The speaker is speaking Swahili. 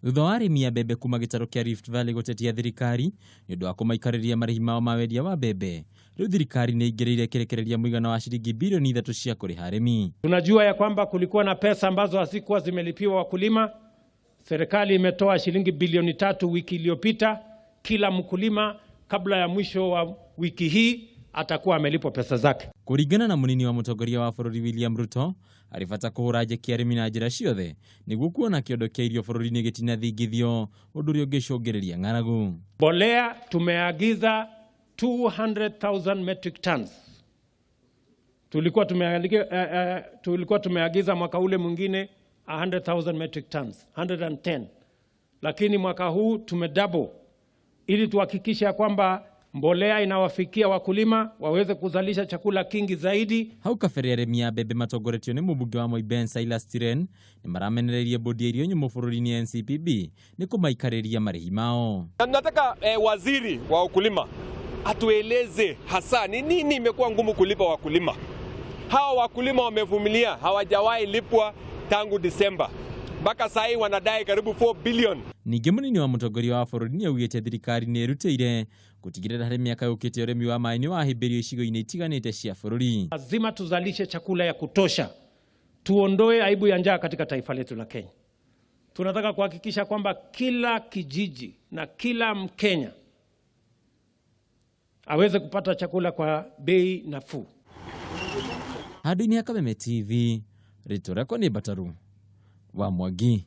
Thutha wa arĩmi a mbembe kuma gĩtarũ kĩa Rift Valley gũtetia thirikari nĩ ũndũ wa kũmaikarĩria marĩhi mao ma wendia wa mbembe, rĩu thirikari nĩ ingĩrĩire kĩrekereria mũigana wa shilingi bilioni 3 cia kũrĩha arĩmi. Tunajua ya kwamba kulikuwa na pesa ambazo hazikuwa zimelipiwa wakulima. Serikali imetoa shilingi bilioni 3 wiki iliyopita. Kila mkulima kabla ya mwisho wa wiki hii atakuwa amelipwa pesa zake. Kũringana na mũnini wa mũtongoria wa bũrũri William Ruto, aribata kũhũra njeki arĩmi na njĩra ciothe nĩguo kuona kĩondo kĩa irio bũrũri-inĩ gĩtinathingithio, ũndũ ũrĩa ũngĩcũngĩrĩria ng'aragu. Mbolea tumeagiza 200,000 metric tons. Tulikuwa tumeagiza mwaka ule mwingine 100,000 metric tons, 110. Lakini mwaka huu tumedouble ili tuhakikisha kwamba mbolea inawafikia wakulima waweze kuzalisha chakula kingi zaidi. Hau kabere arĩmi a mbembe matongoretio nĩ mũmbunge wa Moi Ben Silas Tiren nĩ maramenereirie bodi ya irio nyũmũ bũrũri-inĩ NCPB nĩ kũmaikarĩria marĩhi mao. Nataka waziri wa ukulima atueleze hasa ni nini imekuwa ngumu kulipa wakulima. Hawa wakulima wamevumilia, hawajawahi lipwa tangu Disemba. Mpaka sasa wanadai karibu 4 billion. Ningĩ mũnini wa mũtongoria wa bũrũri nĩ augĩte thirikari nĩ ĩrutĩire gũtigĩrĩra harĩ mĩaka yũkĩte ũrĩmi wa maĩ nĩ wahĩmbĩrio icigo-inĩ itiganĩte cia bũrũri. Lazima tuzalishe chakula ya kutosha. Tuondoe aibu ya njaa katika taifa letu la Kenya. Tunataka kuhakikisha kwamba kila kijiji na kila Mkenya aweze kupata chakula kwa bei nafuu. Handũ-inĩ ha Kameme TV, rĩtwa rĩakwa nĩ Bataru wa Mwangi.